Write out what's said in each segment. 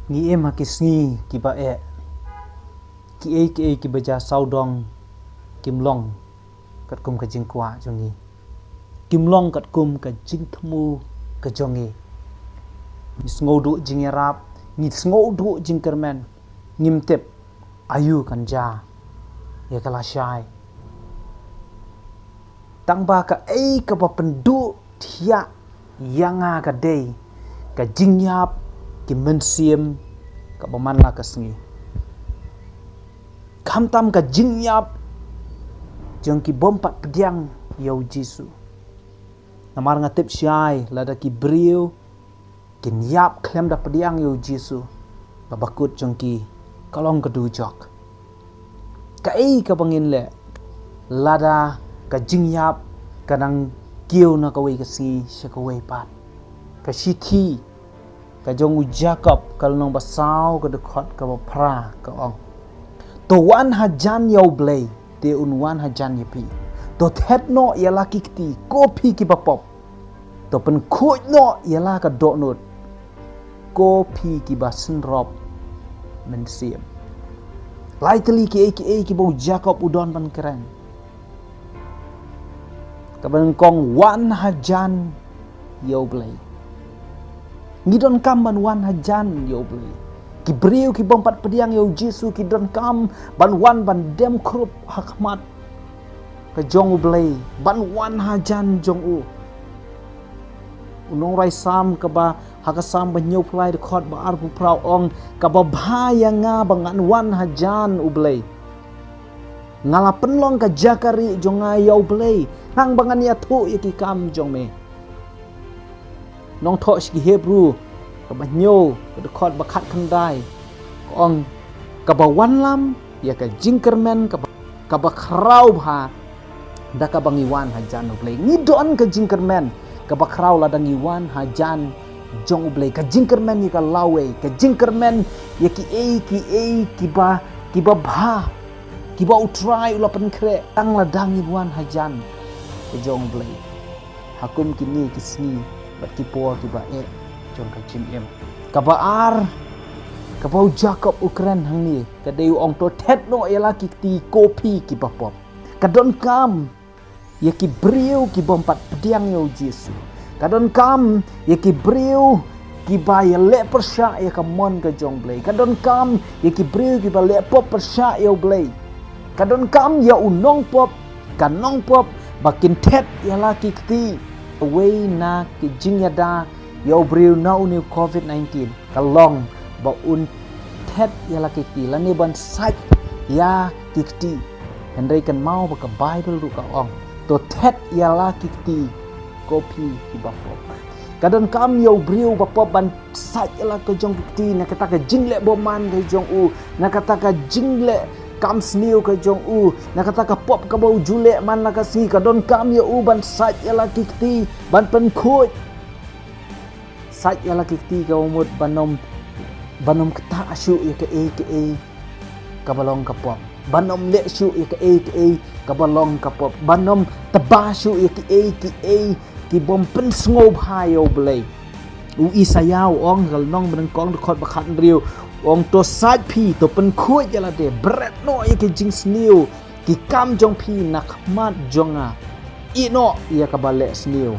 Ngi em kisngi ki ba ki baja saudong kim long kat kum ka jing kwa jongi kim long kat kum ka jing thmu ka jongi ni sngodu jing rap ni sngodu jing kermen ngim tep ayu kan ja ya kala shai tang ba ka ka ba pendu thia yanga ka dei ka jing yap ki mensiem ka baman la ka sngi kham tam ka jing yap jong ki bompat pediang yau jisu namar ngatip syai lada ki brio kin yap klem da pediang yau jisu babakut jong ki kalong kedu jok ka bangin le lada ka jing yap kadang kiu na ka wei ka si sha ka wei pat ka shithi ka jong Jacob kalnong basau ka dekhot ka pra ka ong to wan hajan yau blei te unwan hajan yepi to thet no yala kikti kopi ki bapop to pen khoj no yala ka do not kopi ki basen rob men siem lightly ki bau Jacob udon pan keren ka ban kong wan hajan yau blei ngidon kam ban wan hajan yau blei ki beriu ki bompat pediang yau Jisu ki don kam ban wan ban dem krup hakmat ka jong blei ban wan hajan jong unong rai sam ka ba hakasam ba nyau plai de khot ba ar pu prau ong ka ba bhaya nga bangan wan hajan blei ngala penlong ka jakari jonga yau blei nang bangan ya thu ya ki kam jong me nong tho shi Hebrew ka ba nyo ka khot ba khat kan dai ong ka ba wan lam ya ka jingkermen ka ba khrau bha da ka bangi wan hajan blei ngidon ka jingkermen ka ba khrau la dangi wan hajan jong blei ka jingkermen ya ka lawe ka jingkermen ya ki ba ki ba utrai ula pen kre tang la dangi wan hajan ka jong blei hakum kini kisni bat ki por ki ba jong ka jing em ka ba ar ka ba Jacob Ukraine hang ni ka deu ong to thet no yala ki ti kopi ki ba pop ka don kam ya ki brio ki bompat pediang yau Jisu ka don kam ya ki brio ki ba ya le persya ya ka mon ka jong blei ka don kam ya ki brio ki ba le pop persya yau blei ka don kam ya unong pop ka nong pop bakin thet yala ki ti away na ki jingyada yau brio na uni COVID-19 kalong ba un thet yala ki ti lani ban saj ya ki ti hendai kan mau ba ka Bible ru ka ong to thet yala ki ti kopi ki bapo kadon kam yau brio bapo ban saj yala ka jong ki ti na kata ka jingle bo man ka jong na kata ka jingle kam sniu ka jong na kata ka pop ka bau jule man la ka si ka don kam ya ban saj yala kikti ban pen khoj saj yala kikti ka umut banom kata asyu ya ka ka balong ka pop banom le syu ya ka ka balong ka pop banom taba syu ya ki bom pen sngob hayo blei Isaya ong gal nong ben kong de khot ba khat riu ong to saj phi to pen khoj yala de bret no ya ki jing sniu ki kam jong phi nak mat jonga ino ya ka bale sniu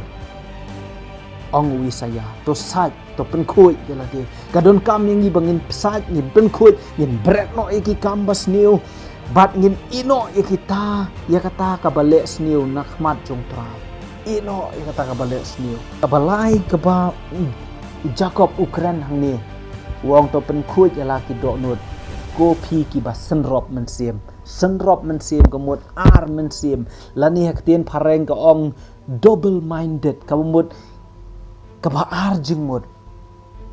ong Isaya to saj to pen khoj yala de kadon kam yang gi bangin saj ni pen khoj yin bret no ya ki kam ba sniu bat ngin ino ya kita ya kata ka bale sniu nak mat jong tra ino ya kata ka bale sniu ka balai ka ba Jacob Ukraine hang ni wong to pen khoj yala ki do nut kopi ki ba senrop men siem kemut ar men siem lani hak tien phareng ka ong double minded ka mut ka ba ar jingmut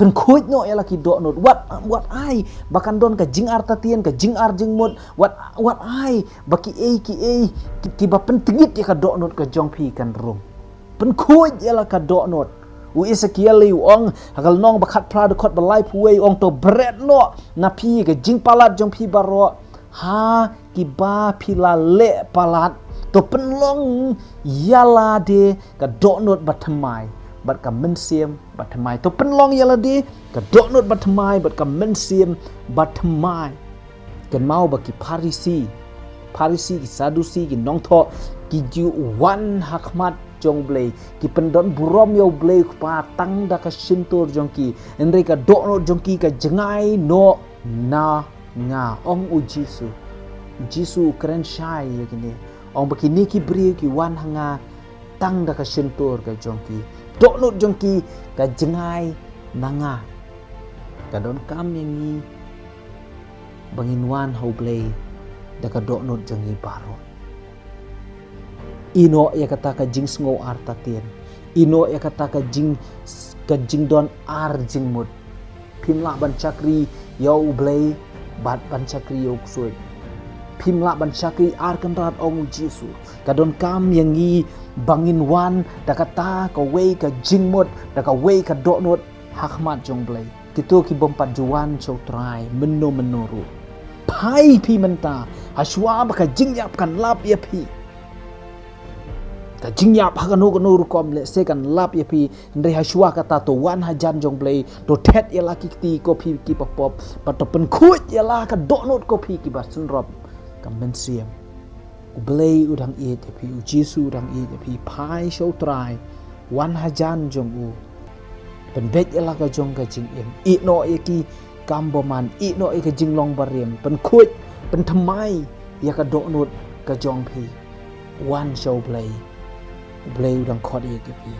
pen khoj no yala ki do nut what ai bakan don ka jing ar ta tien ka jing ar jingmut what ai baki ki ba pen tingit ya ka do nut ka jong phi kan rum pen khoj yala ka do nut Ezekiel ong hakal nong bakat pra de khot balai puai ong to bread no na phi ke jing palat jong phi baro ha ki ba phi la le palat to penlong yala de ka do not batamai bat ka mensiem bat thamai to penlong yala di ka doknot bat thamai bat ka mensiem bat thamai kan mau baki Parisi ki Sadusi ki nongtho ki ju wan hakmat jong blei ki pendon burom yo blei pa tang da ka sintur jong ki enre ka doknot jong ki ka jengai no na nga ong u Jisu keren syai yakini ong baki ni ki bri ki wan hanga tang da ka sintur ka jong ki doknot jong ki ka jengai nanga ka don kam yang ni bangin wan hau blei da ka doknot jong i baro ino ya kata ka jing sngo ar tatien ino ya kata ka jing don ar jing mut pimla ban chakri yo blei bat ban chakri yo kusoi pimla ban chakri ar kan rat ong Jisu kadon kam yang ngi bangin wan da kata ka wei ka jing mut da ka wei ka doknot hakmat jong blei kitu ki bompat juan chau trai menuru pai pi menta haswa ba ka jing yap kan lap ya pi ka jing yap ha kanu rukom le se kan lap ya pi ndre haswa kata to wan hajan jong blei to thet ya laki ti ko pi ki pop pato pen khut ya la ka doknot ko pi ki ba sunrop ka mensiam u blei udang e te pi u Jisu udang e te pi pai show try wan hajan jong u pen bet ya la ka jong ka jing em i no e ki kamboman i no e ka jing long barem pen khut pen thamai ya ka doknot ka jong pi wan show blei udang khot e te pi